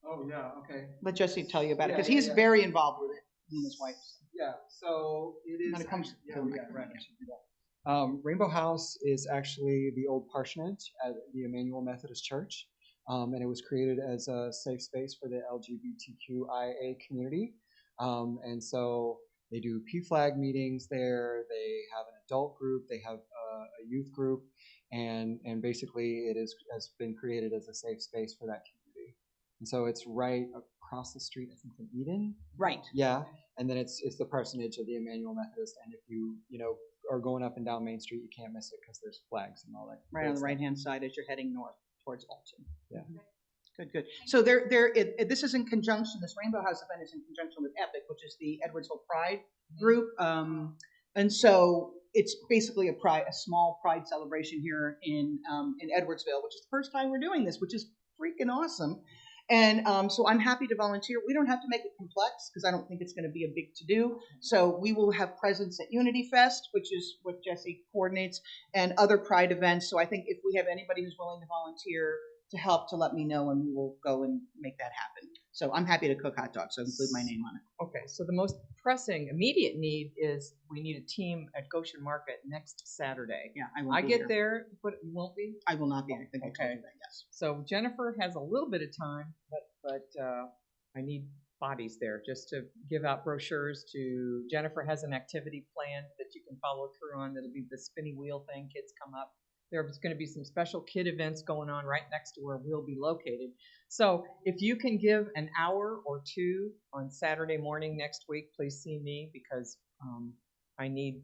Oh yeah, okay. Let Jesse tell you about it because he's very involved with it. He and his wife. Yeah, so it is. When it comes to Rainbow House is actually the old parsonage at the Emmanuel Methodist Church, and it was created as a safe space for the LGBTQIA community. And so they do PFLAG meetings there. They have an adult group. They have a youth group, and basically it has been created as a safe space for that community. And so it's right across the street, I think, from Eden. Right. Yeah, and then it's the parsonage of the Emmanuel Methodist. And if you are going up and down Main Street, you can't miss it because there's flags and all that. Right on the right-hand side as you're heading north towards Alton. Yeah. Good. So this is in conjunction. This Rainbow House event is in conjunction with EPIC, which is the Edwardsville Pride group, and so it's basically a small Pride celebration here in Edwardsville, which is the first time we're doing this, which is freaking awesome. And so I'm happy to volunteer. We don't have to make it complex because I don't think it's going to be a big to-do. So we will have presence at Unity Fest, which is what Jesse coordinates, and other Pride events. So I think if we have anybody who's willing to volunteer to help, to let me know, and we will go and make that happen. So I'm happy to cook hot dogs, so include my name on it. Okay, so the most pressing, immediate need is we need a team at Goshen Market next Saturday. Yeah, I won't I be get there, but you won't be? I will not be. I think I told you that, yes. So Jennifer has a little bit of time, but I need bodies there just to give out brochures to. Jennifer has an activity plan that you can follow through on. That'll be the spinny wheel thing. Kids come up. There's going to be some special kid events going on right next to where we'll be located. So if you can give an hour or two on Saturday morning next week, please see me because I need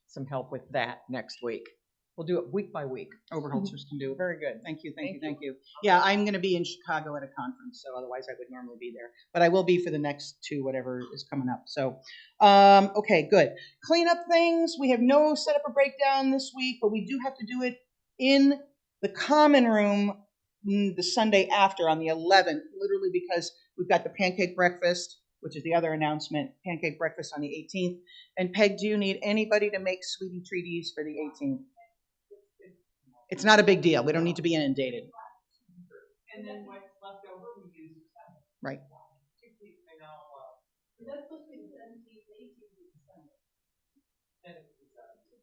some help with that next week. We'll do it week by week. Oberholzers can do it. Very good. Thank you. Yeah, I'm going to be in Chicago at a conference, so otherwise I would normally be there. But I will be for the next two, whatever is coming up. So, okay, good. Clean up things. We have no setup or breakdown this week, but we do have to do it in the common room the Sunday after on the 11th, literally because we've got the pancake breakfast, which is the other announcement, pancake breakfast on the 18th. And Peg, do you need anybody to make sweetie treaties for the 18th? It's not a big deal. We don't need to be inundated. And then what's left over, we use that. Right.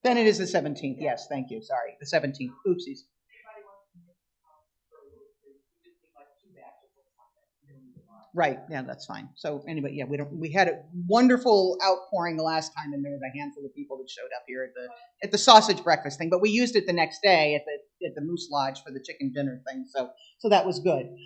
Then it is the 17th. Yes, thank you. Sorry, the 17th. Oopsies. Right. Yeah, that's fine. So anyway, yeah, we had a wonderful outpouring the last time, and there was a handful of people that showed up here at the sausage breakfast thing. But we used it the next day at the Moose Lodge for the chicken dinner thing. So that was good.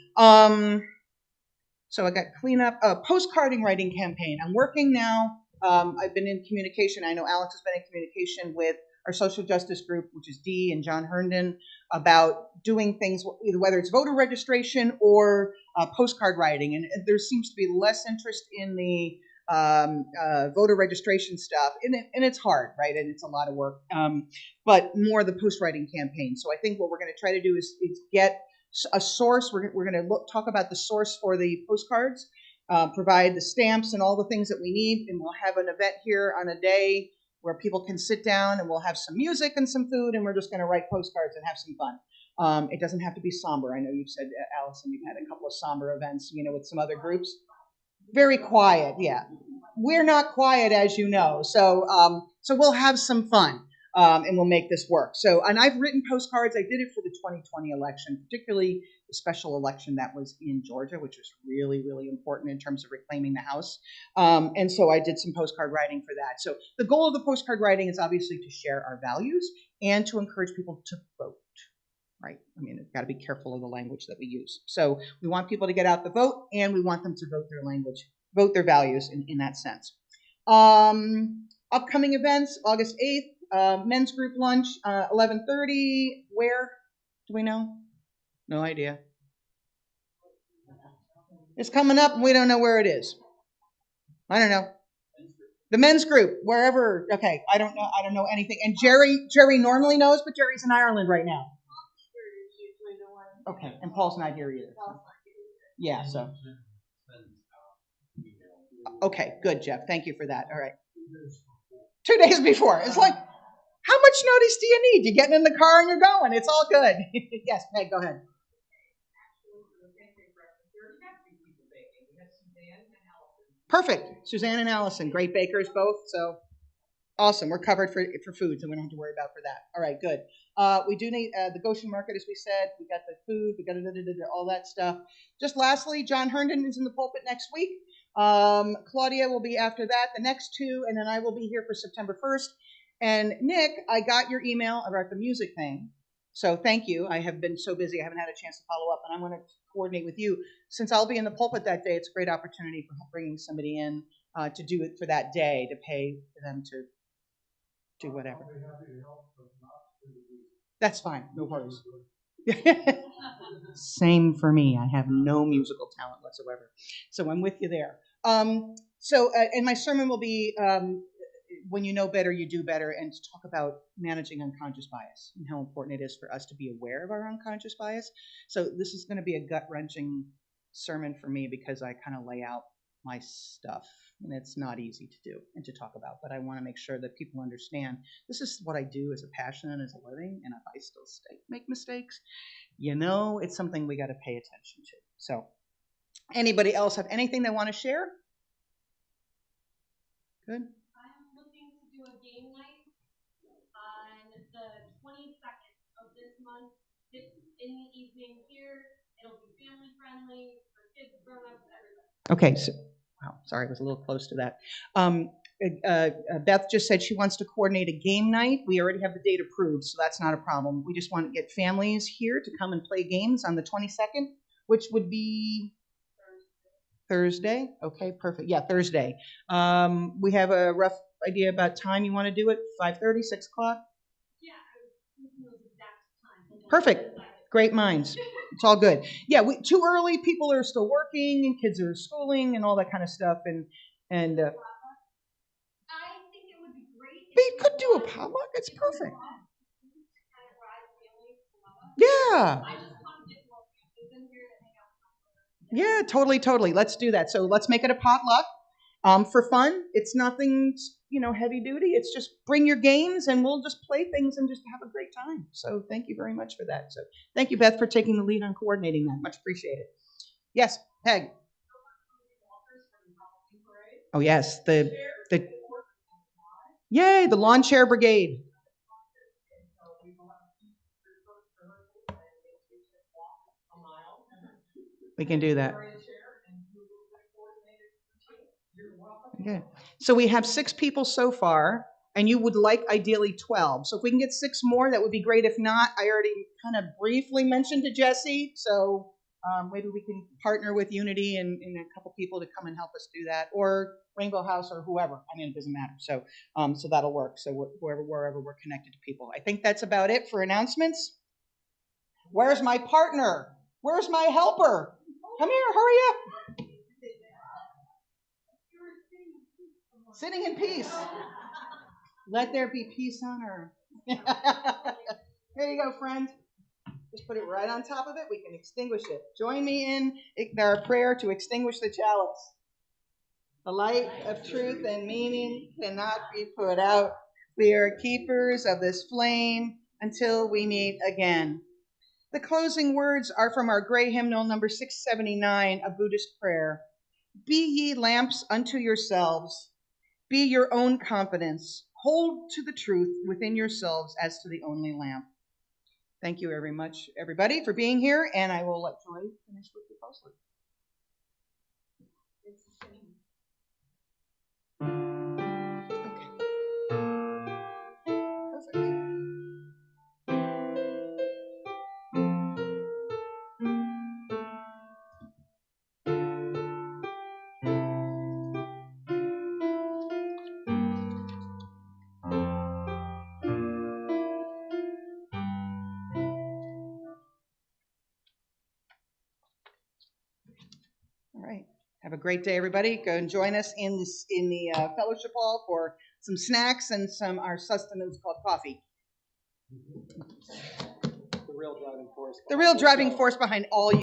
So I got cleanup, postcarding writing campaign. I'm working now. I've been in communication. I know Alex has been in communication with our social justice group, which is Dee and John Herndon, about doing things, either whether it's voter registration or postcard writing. And there seems to be less interest in the voter registration stuff. And it's hard, right? And it's a lot of work, but more the post writing campaign. So I think what we're going to try to do is get a source. We're going to talk about the source for the postcards, provide the stamps and all the things that we need. And we'll have an event here on a day where people can sit down and we'll have some music and some food, and we're just going to write postcards and have some fun. It doesn't have to be somber. I know you've said, Allison, you've had a couple of somber events, with some other groups. Very quiet, yeah. We're not quiet, as you know, so we'll have some fun, and we'll make this work. So, and I've written postcards. I did it for the 2020 election, particularly the special election that was in Georgia, which was really, really important in terms of reclaiming the House. And so I did some postcard writing for that. So the goal of the postcard writing is obviously to share our values and to encourage people to vote. Right? I mean, we've got to be careful of the language that we use. So we want people to get out the vote, and we want them to vote their language, vote their values in that sense. Upcoming events, August 8th, men's group lunch, 11:30. Where? Do we know? No idea. It's coming up, and we don't know where it is. I don't know. The men's group, wherever. Okay, I don't know anything. And Jerry normally knows, but Jerry's in Ireland right now. Okay, and Paul's not here either. Yeah, so. Okay, good, Jeff. Thank you for that. All right. 2 days before. It's like, how much notice do you need? You're getting in the car and you're going. It's all good. Yes, Meg, go ahead. Perfect. Suzanne and Allison, great bakers both. So awesome. We're covered for food, so we don't have to worry about for that. All right, good. We do need the Goshen Market, as we said. We got the food. We got all that stuff. Just lastly, John Herndon is in the pulpit next week. Claudia will be after that, the next two, and then I will be here for September 1st. And Nick, I got your email about the music thing. So thank you. I have been so busy, I haven't had a chance to follow up, and I'm going to coordinate with you. Since I'll be in the pulpit that day, it's a great opportunity for bringing somebody in to do it for that day, to pay for them to do whatever. That's fine. No worries. Same for me. I have no musical talent whatsoever. So I'm with you there. And my sermon will be when you know better, you do better, and to talk about managing unconscious bias and how important it is for us to be aware of our unconscious bias. So this is going to be a gut-wrenching sermon for me because I kind of lay out my stuff, and it's not easy to do and to talk about, but I want to make sure that people understand this is what I do as a passion and as a living, and if I still make mistakes, it's something we got to pay attention to. So anybody else have anything they want to share? Good. I'm looking to do a game night on the 22nd of this month. It's in the evening here. It'll be family friendly for kids, grown-ups, everybody. Okay, so wow, sorry, I was a little close to that. Beth just said she wants to coordinate a game night. We already have the date approved, so that's not a problem. We just want to get families here to come and play games on the 22nd, which would be Thursday. Okay, perfect. Yeah, Thursday. We have a rough idea about time. You want to do it? 5:30, 6 o'clock? Yeah, I was thinking those exact times. Perfect. Great minds. It's all good. Yeah, too early. People are still working, and kids are schooling, and all that kind of stuff. And I think it would be great. We could do a potluck. It's perfect. Yeah. Yeah, totally. Let's do that. So let's make it a potluck for fun. It's nothing, heavy duty. It's just bring your games and we'll just play things and just have a great time. So thank you very much for that. So thank you, Beth, for taking the lead on coordinating that. Much appreciated. Yes, Peg. Oh, yes. Yay, the lawn chair brigade. We can do that. Okay. So we have 6 people so far, and you would like ideally 12. So if we can get 6 more, that would be great. If not, I already kind of briefly mentioned to Jesse, so maybe we can partner with Unity and a couple people to come and help us do that, or Rainbow House or whoever. I mean, it doesn't matter. So that'll work. So wherever we're connected to people. I think that's about it for announcements. Where's my partner? Where's my helper? Come here, hurry up. Sitting in peace. Let there be peace on earth. Here you go, friend. Just put it right on top of it. We can extinguish it. Join me in our prayer to extinguish the chalice. The light of truth and meaning cannot be put out. We are keepers of this flame until we meet again. The closing words are from our gray hymnal number 679, a Buddhist prayer. Be ye lamps unto yourselves. Be your own confidence. Hold to the truth within yourselves as to the only lamp. Thank you very much, everybody, for being here, and I will let Joy finish with the postlude. All right. Have a great day, everybody. Go and join us in the fellowship hall for some snacks and our sustenance called coffee. The real driving force. The real driving force behind all